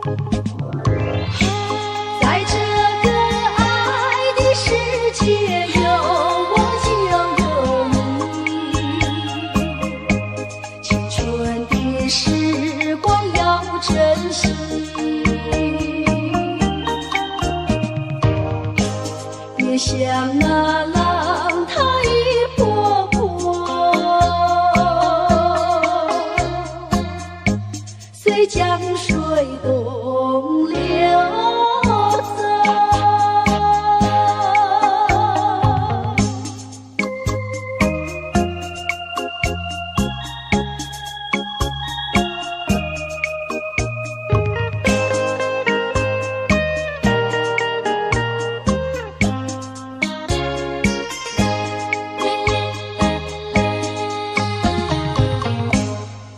在这个爱的世界，有我就有你。青春的时光要珍惜，别像那浪它一波波，随江水东流走。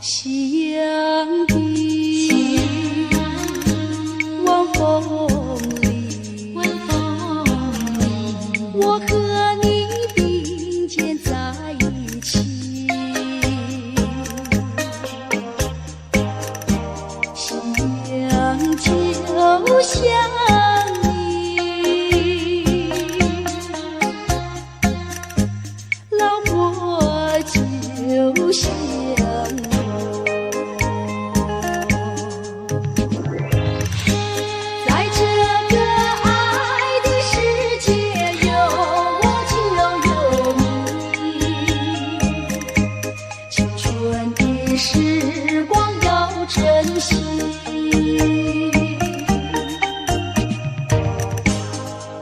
夕阳的晚风里，我和你并肩在一起。夕阳就像你，老婆就像时光要珍惜，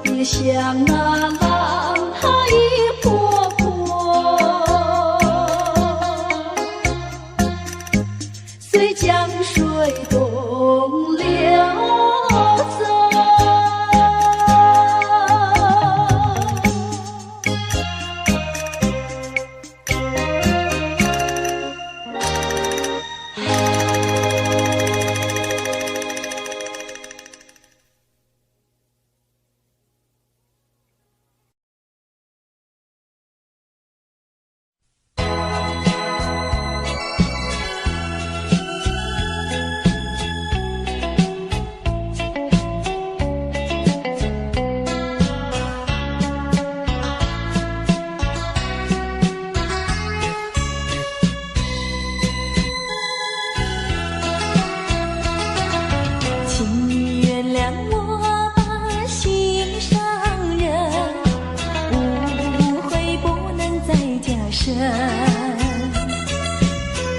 别像那浪它一波波，随江水东流走。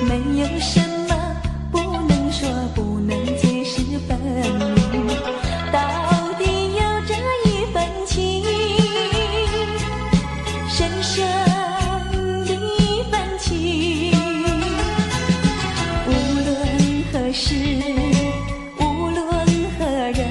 没有什么不能说，不能解释分明，到底有这一份情，深深的一份情。无论何时，无论何人，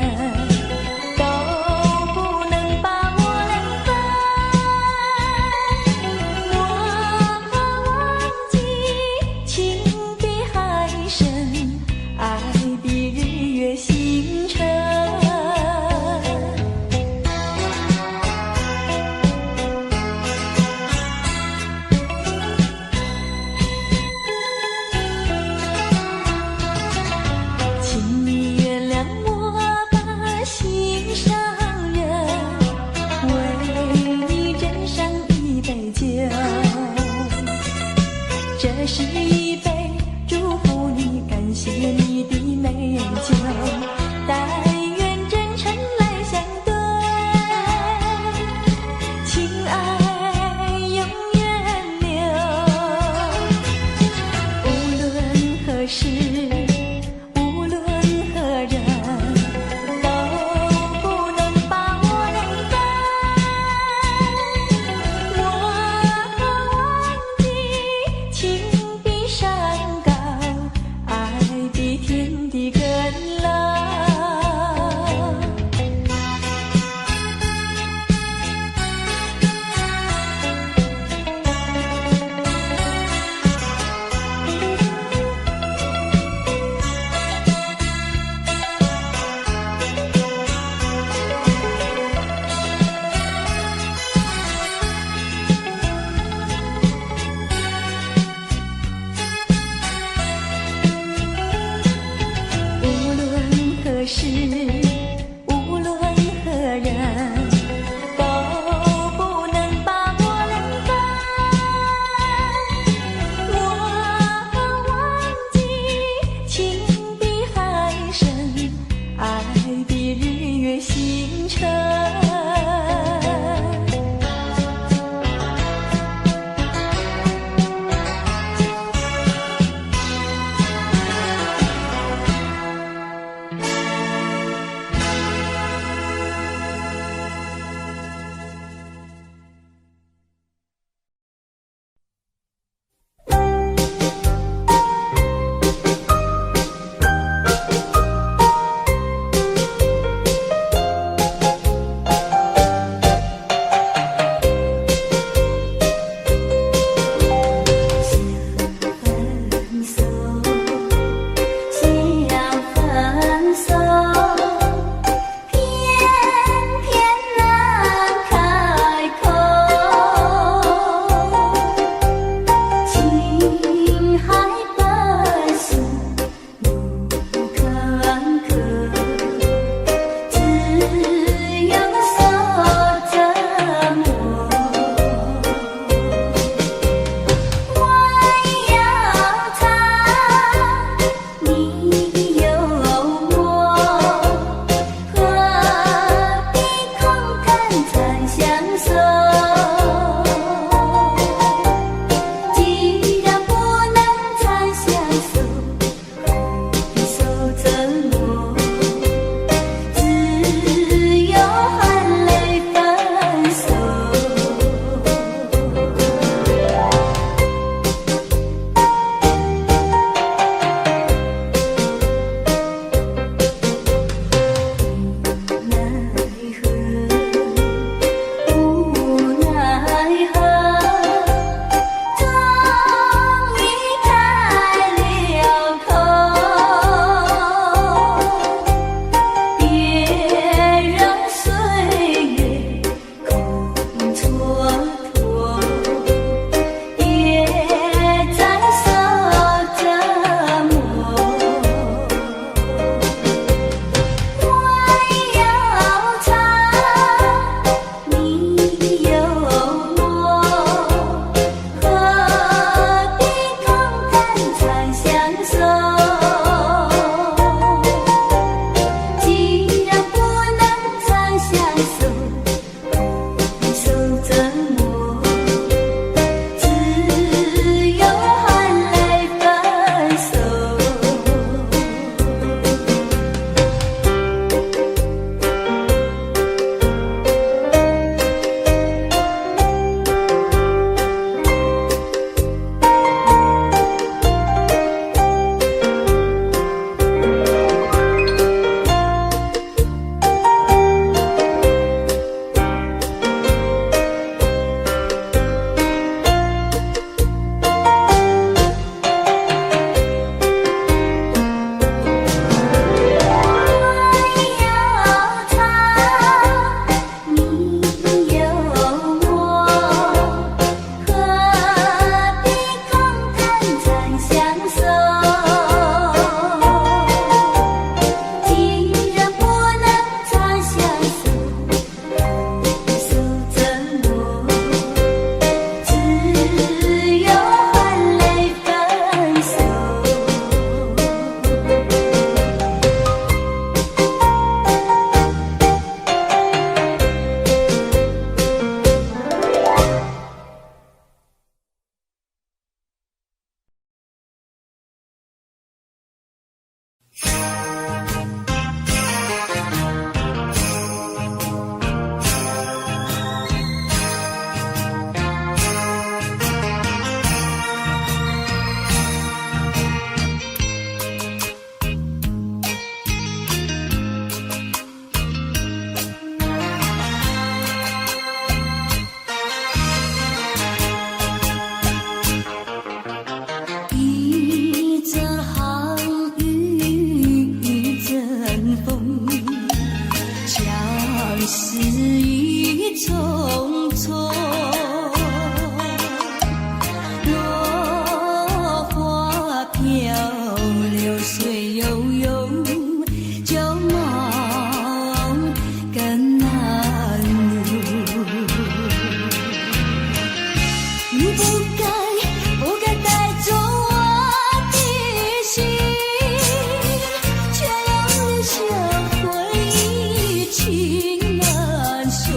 情难收。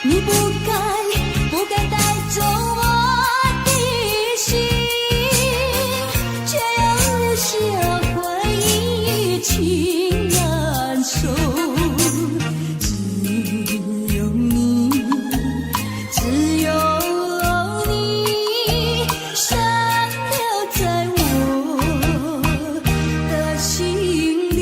你不该带走我的心，却又留下回忆情难收。只有你，只有你，深留在我的心里。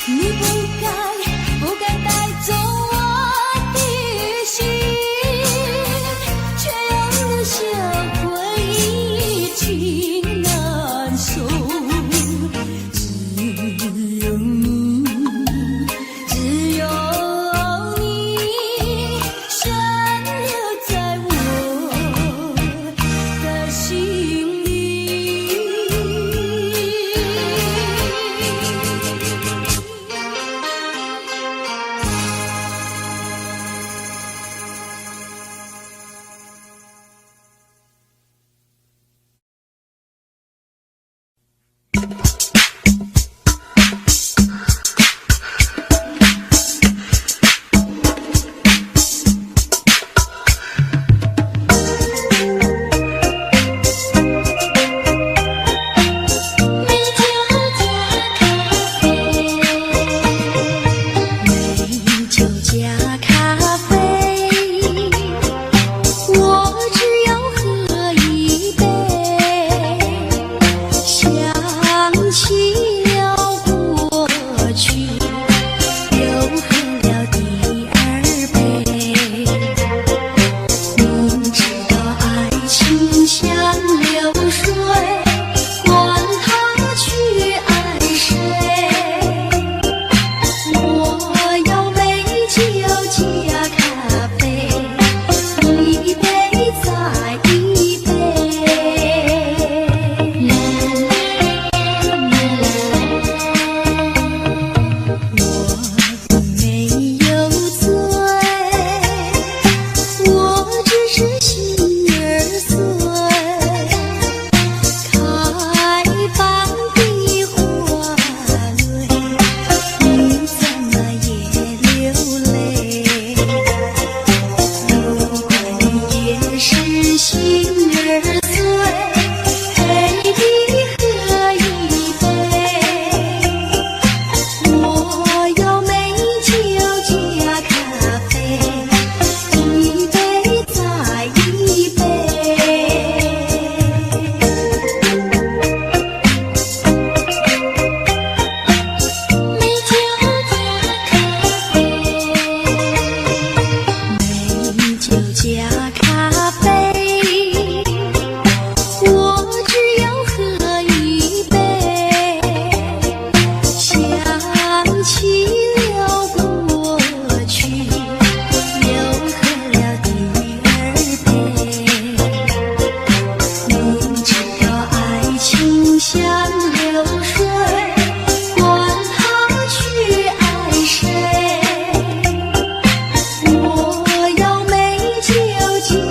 你不该带走我的心，却又留下回忆情难收。只有你，只有你，深留在我的心里。我要美酒。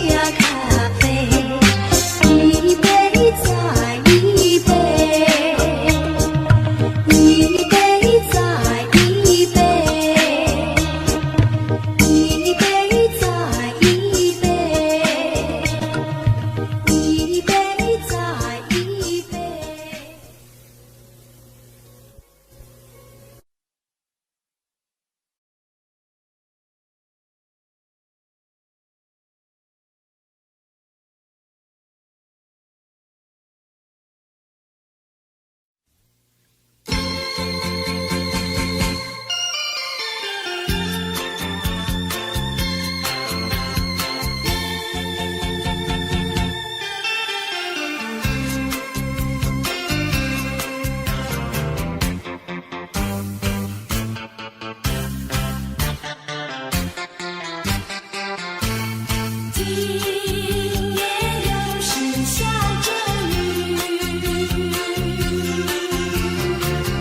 今夜又是下着雨，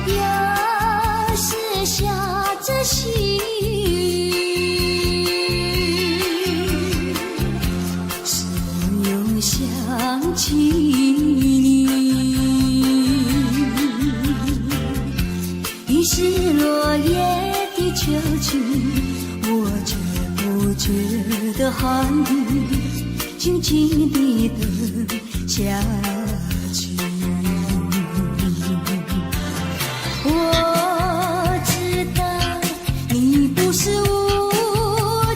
又是下着细雨，是又想起你，已是落叶的秋季，我却不觉得寒意，静静地等下去。我知道你不是无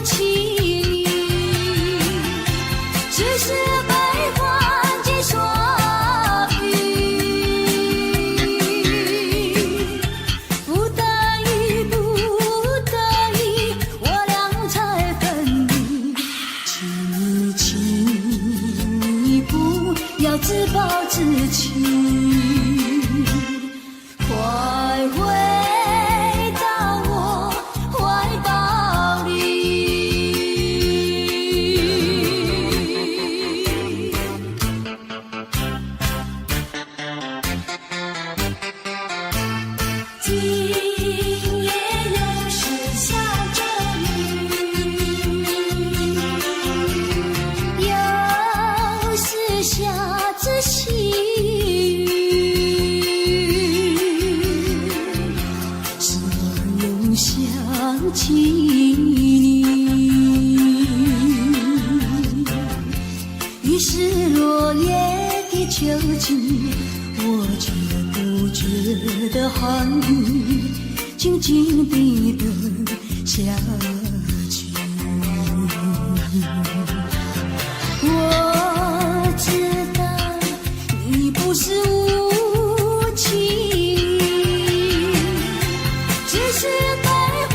情，只是悲欢几说语，不得已，不得已，我俩才分离。请你不要自暴自弃，快回到我怀抱里。今夜又是下着雨，又是下着细雨，是我又想起你，已是落叶的秋季，我却不觉得寒意，静静地等下去。我知道你不是无情，只是悲欢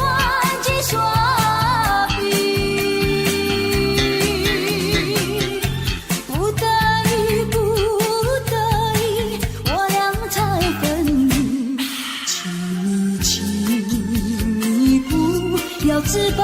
几说语，不得已，不得已，我俩才分离。请你不要自暴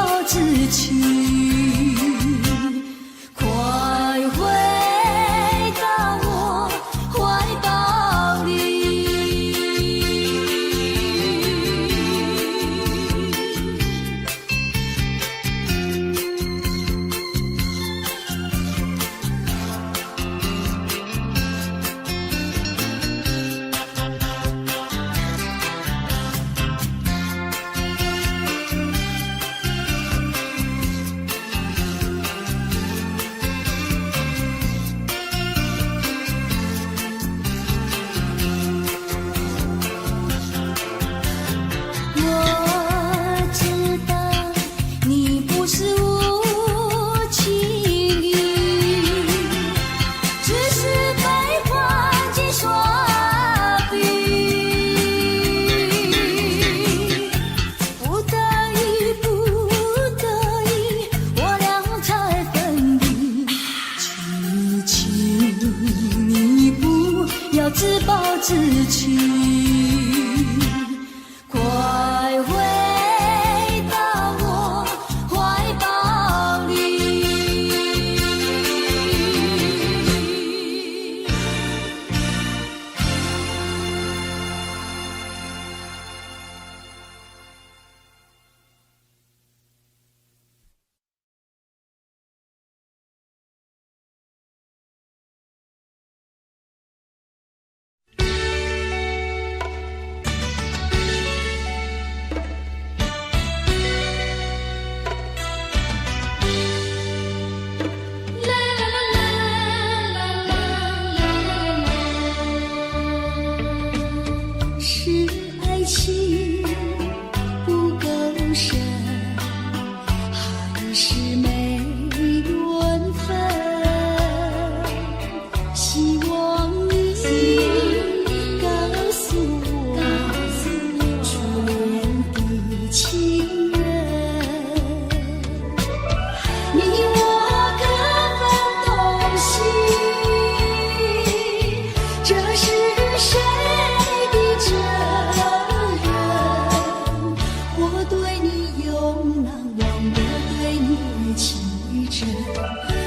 真，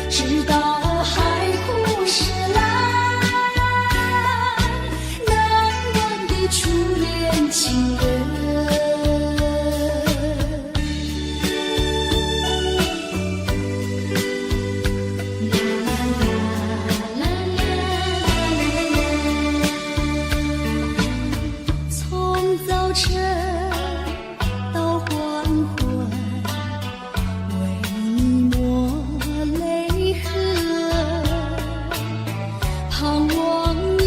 直到海枯石烂，难忘的初恋情人。从早晨到黄昏，为你抹泪痕，盼望你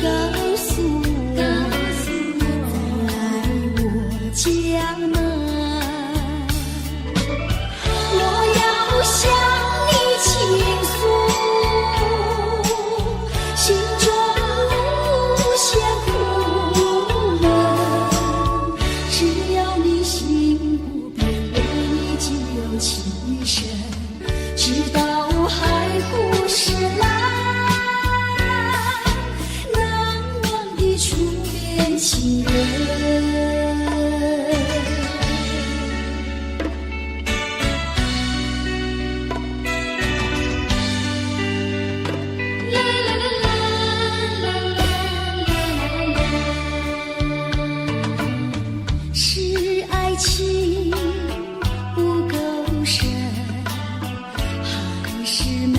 告诉我，在我家门。我要向你倾诉心中无限苦闷，只要你心不变，为你仅留情深，直到海枯石烂，难忘的初恋情人。是爱情不够深，还是没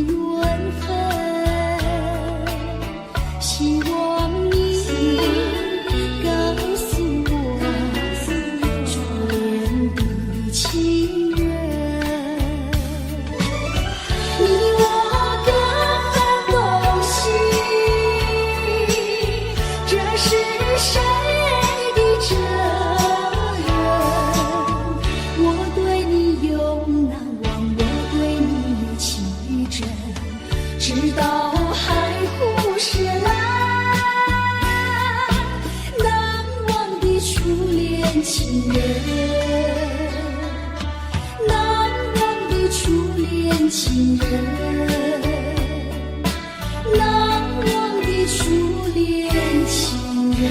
缘分？希望你告诉我，初恋的情人，你我各分东西，这是谁的责任？我对你永难忘，我对你情真，直到海枯石烂，难忘的初恋情人，难忘的初恋情人，难忘的初恋情人。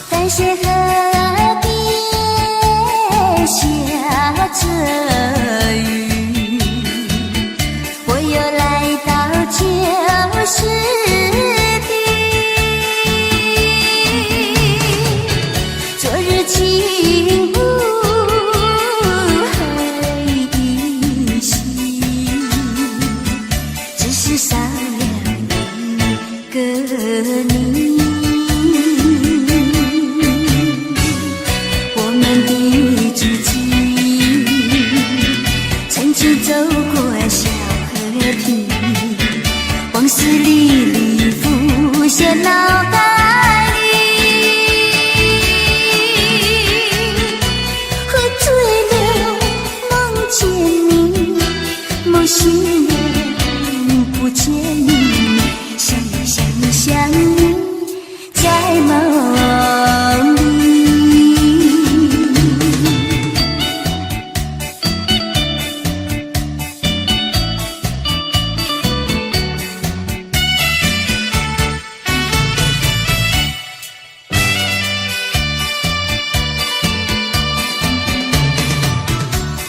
淡水河边下着雨，我又来到旧时地。昨日情不黑依稀，只是少了一个你。走过小河堤，往事历历浮现脑海里，喝醉了梦见你，梦醒了不见你，想你在梦里。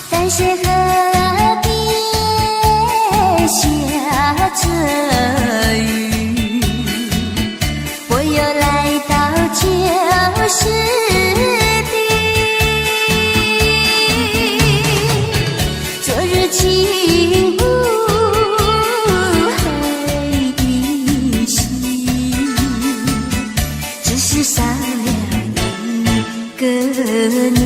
淡水河边下着雨，我又来到旧时地。昨日情不黑依稀，只是少了一个你。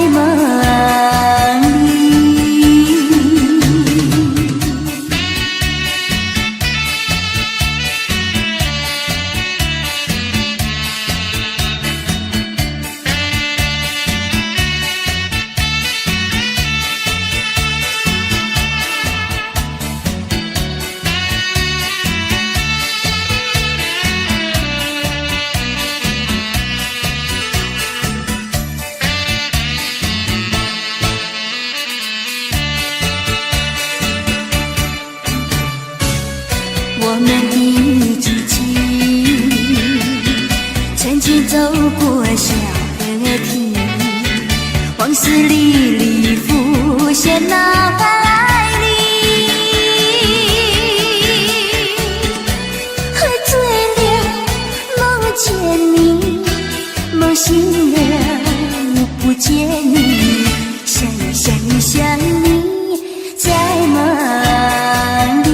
梦里。我们的激情，曾经走过小河堤，往事历历浮现脑海里。喝醉了，梦见你，梦醒了，不见你，想你，在梦里。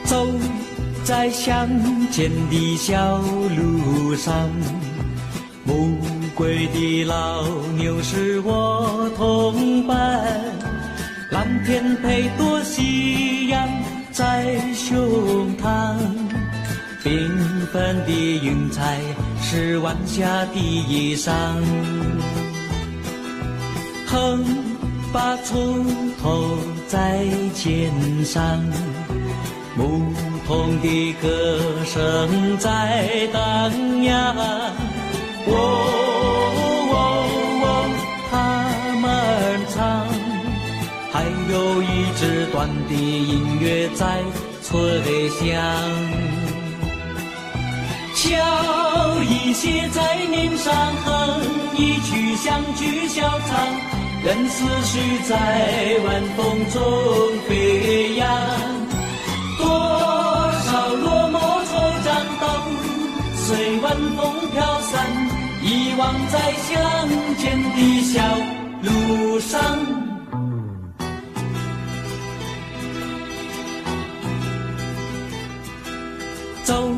走在乡间的小路上，暮归的老牛是我同伴，蓝天配朵夕阳在胸膛，缤纷的云彩是晚霞的衣裳，横把锄头在肩上，牧童的歌声在荡漾。他们唱，还有一支短的音乐在吹响。笑意写在脸上，哼一曲相聚笑唱，任思绪在晚风中飞扬。多少落寞惆怅都随晚风飘散，遗忘在乡间的小路上。走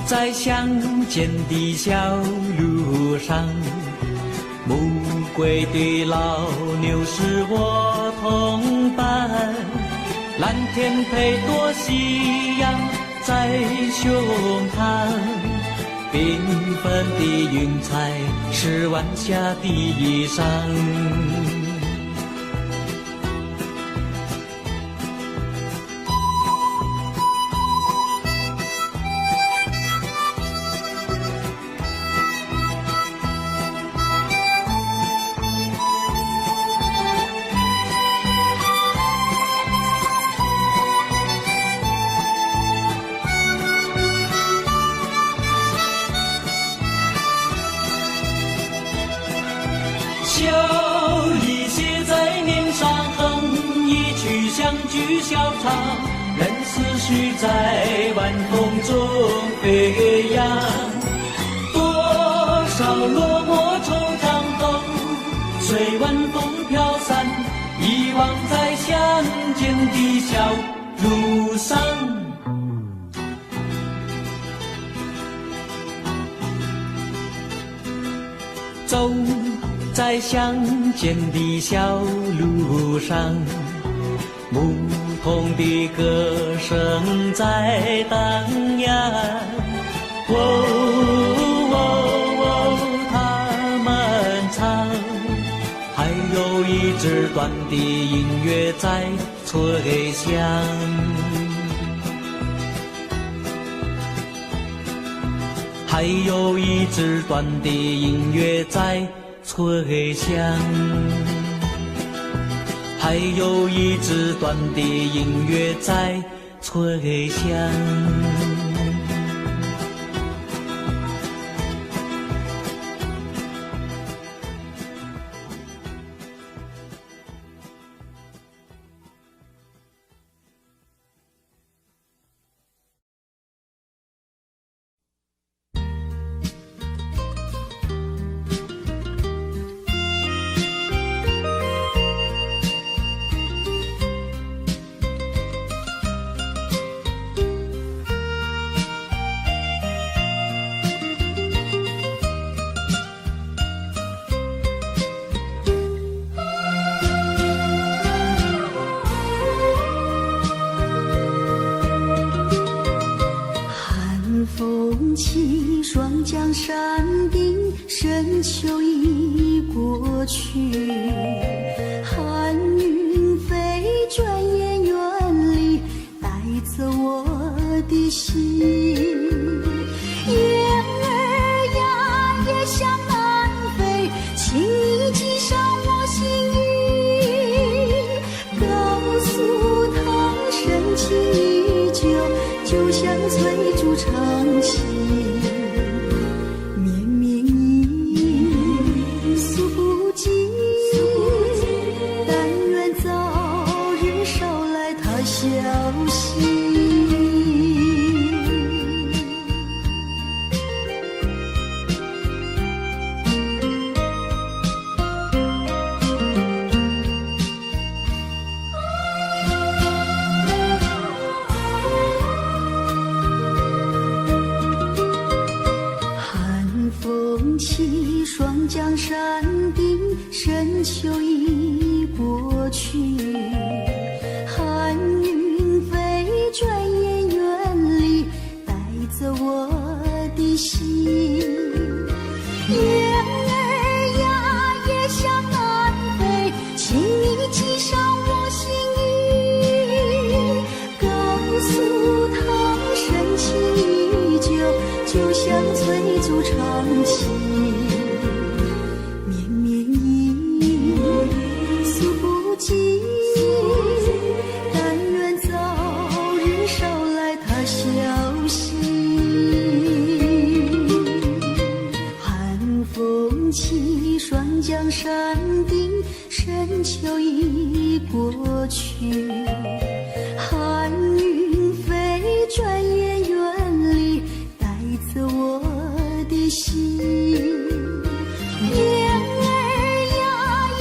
在乡间的小路上，暮归的老牛是我同伴，蓝天配朵夕阳在胸膛，缤纷的云彩是晚霞的衣裳。笑意写在脸上，哼一曲相聚笑唱，任思绪在晚风中飞扬。多少落寞惆怅都随晚风飘散，遗忘在乡间的小路上。走在乡间的小路上，牧童的歌声在荡漾。他们唱，还有一支短的音乐在吹响。还有一支短的音乐在吹响，还有一支短的音乐在吹响。起，霜降山顶，深秋已过去。寒云飞，转眼远离，带走我的心。雁儿呀，也向南飞，请你寄上我心意，告诉他深情依旧，就像翠竹长青。霜降山顶，深秋已过去。寒云飞，转眼远离，带走我的心。雁儿呀，也向南飞，请你寄上我心意，竹长情，绵绵意诉不尽，但愿早日捎来他消息。寒风起，霜降山顶，深秋已过去，寒云飞，转眼远离，带走我的心。雁儿呀，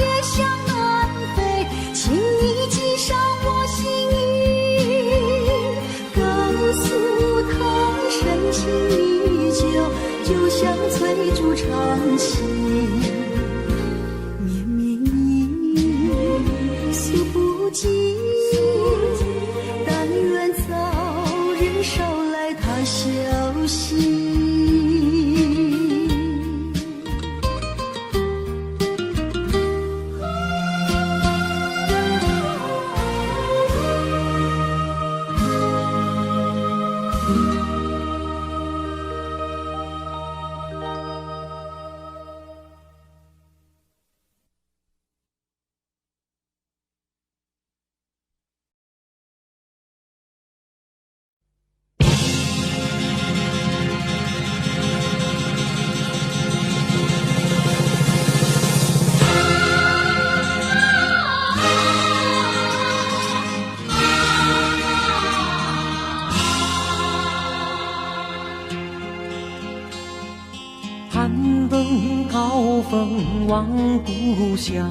也向南飞，请你寄上我心意，告诉他深情依旧，就像翠竹长青。绵绵意诉不尽，但愿早日捎来他消息。攀登高峰望故乡，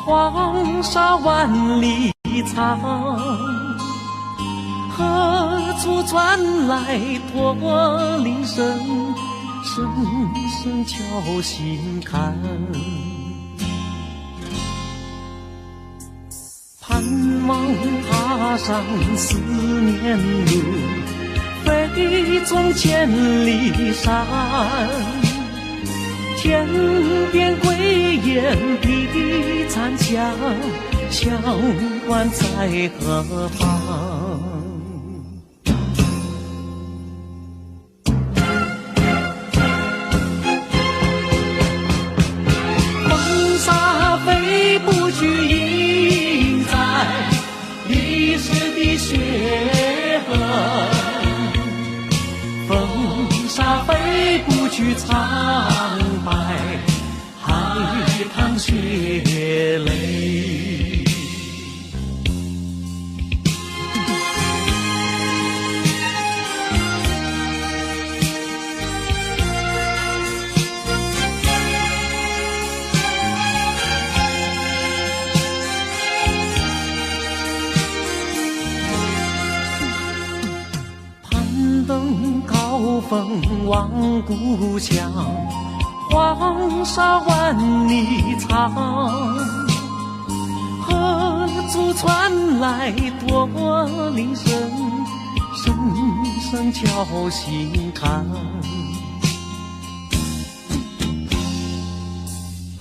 黄沙万里长，何处传来驼铃声，声声敲心坎。盼望踏上思念路，飞纵千里山，天边归雁啼残响，乡关在何方？风沙飞不去，印在历史的血痕。风沙飞不去，苍白海棠血泪。攀登高峰望故乡，黄沙万里长，何处传来驼铃声，声声敲心坎。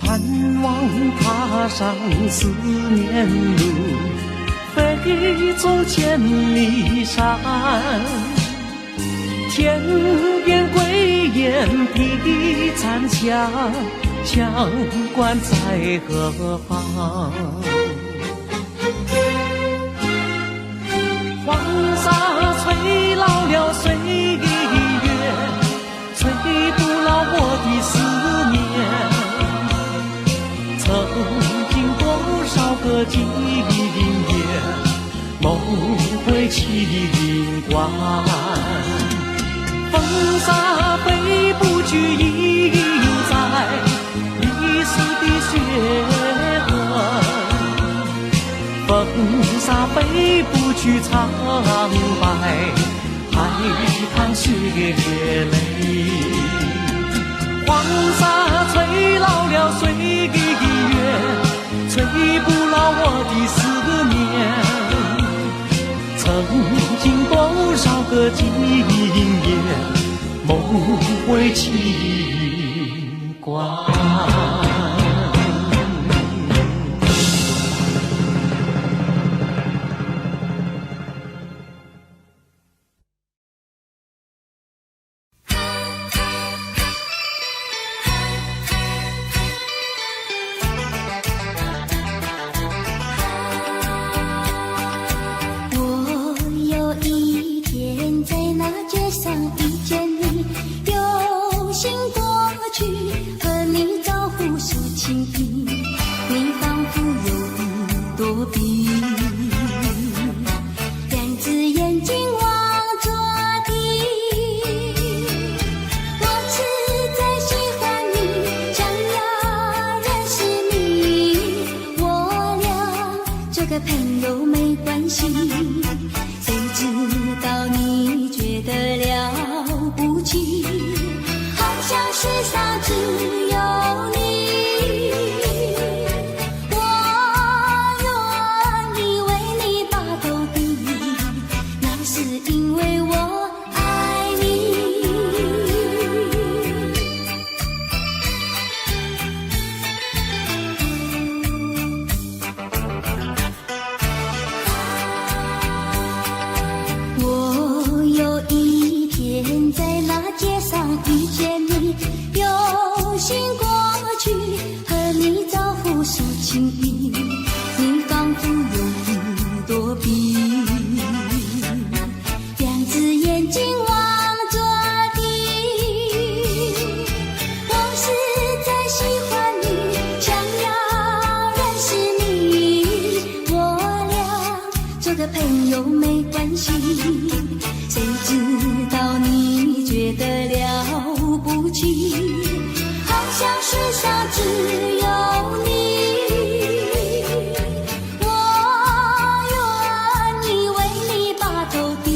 盼望踏上思念路，飞纵千里山，天边归雁啼残响，乡关在何方？黄沙吹老了岁月，吹不老我的思念。曾经多少个今夜，梦回秦关。风沙飞不去，印在历史的血痕。风沙飞不去，苍白海棠血泪。黄沙吹老了岁月，吹不老我的思念。曾经多少个今夜，梦回秦关。睛望着地，我实在喜欢你，想要认识你，我俩做个朋友没关系，谁知道你觉得了不起，好像世上只有你，我愿意为你把头低，那是因为我爱你。我有一天在那街上遇见你，有心过去和你招呼说情谊，你仿佛有一朵笔，两只眼睛望着地，我实在喜欢你，想要认识你，我俩做个朋友没关系，谁知道你觉得了不起，好像世上只有你，我愿意为你把头低，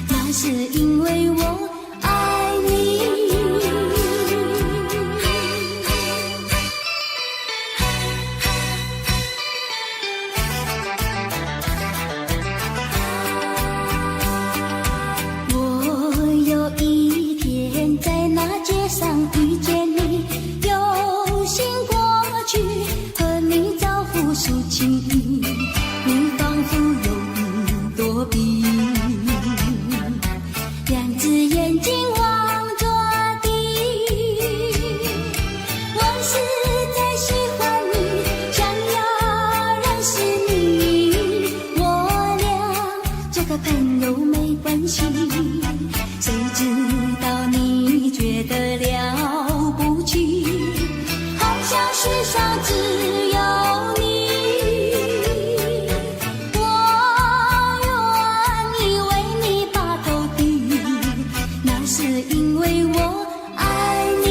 那是因为我爱你。我有一天在那街上遇见你，有心过去和你招呼说情谊，你仿佛有一朵笔，两只眼睛望着地，我实在喜欢你，想要认识你，我俩做个朋友没关系，谁知道你觉得了不起，好像世上只有你，我愿意为你把头低，那是因为我爱你。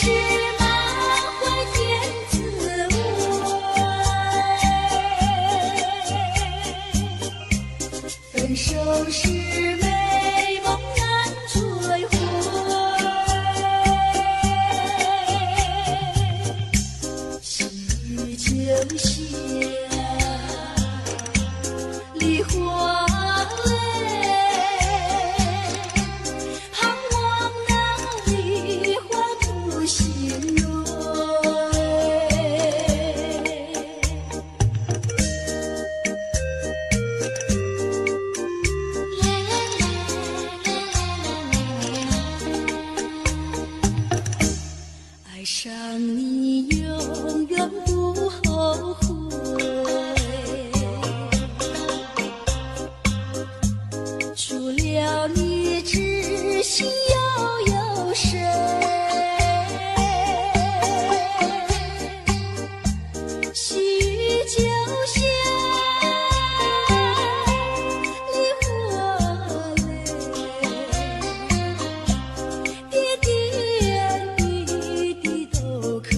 是满怀甜滋味，分手时美梦难追回，细雨就下，梨花泪，盼望那梨花不心蕊。爱上你永远不后悔，除了你知心又有谁？细雨就下，梨花泪，点点滴滴都可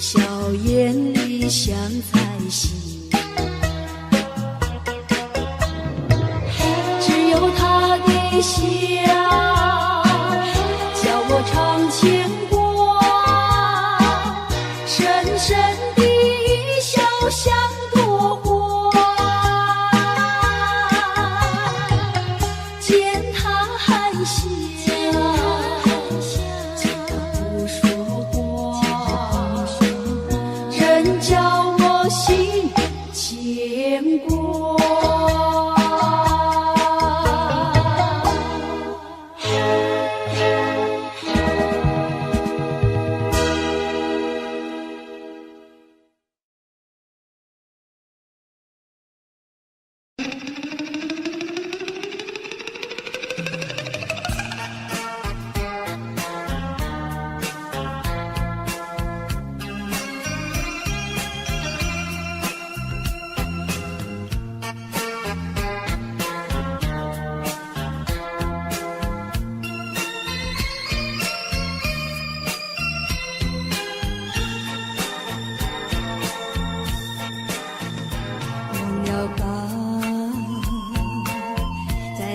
笑颜眼里像彩星，只有他的笑叫我常牵挂，深深的笑像朵花，见他含笑不说话，真叫我心牵挂。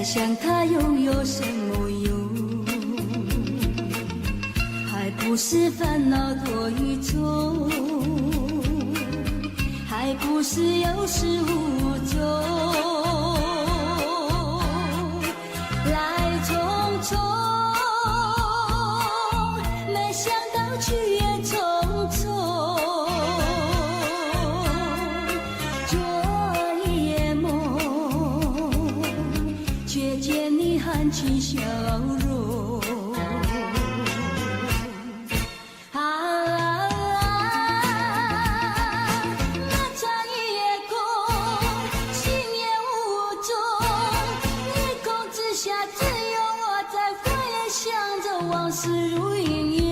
想他又有什么用？还不是烦恼多一种，还不是有始无终，来匆匆，没想到去也匆匆。含起笑容，那场夜空，心也无踪，夜空之下只有我在回想着往事如云烟，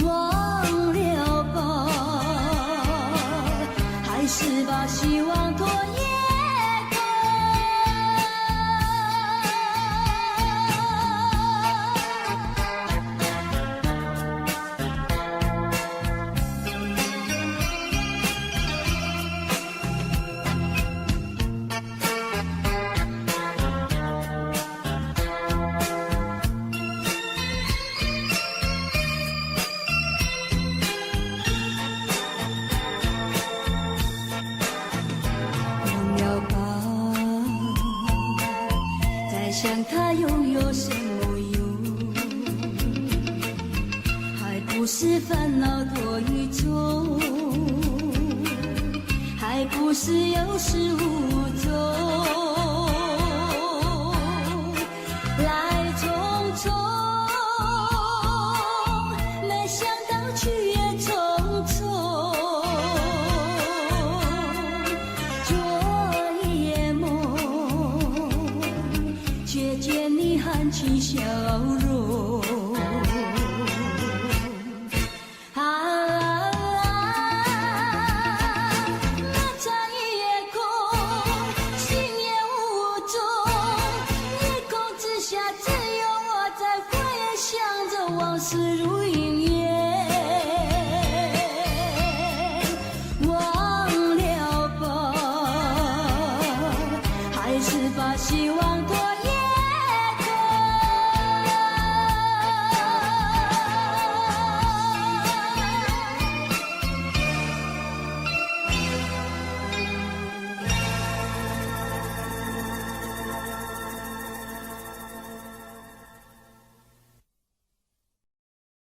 忘了吧，还是把希望拖延。想他又有什么用？还不是烦恼多一种，还不是有始无终，来匆匆，没想到去也匆匆。却见你含起笑容。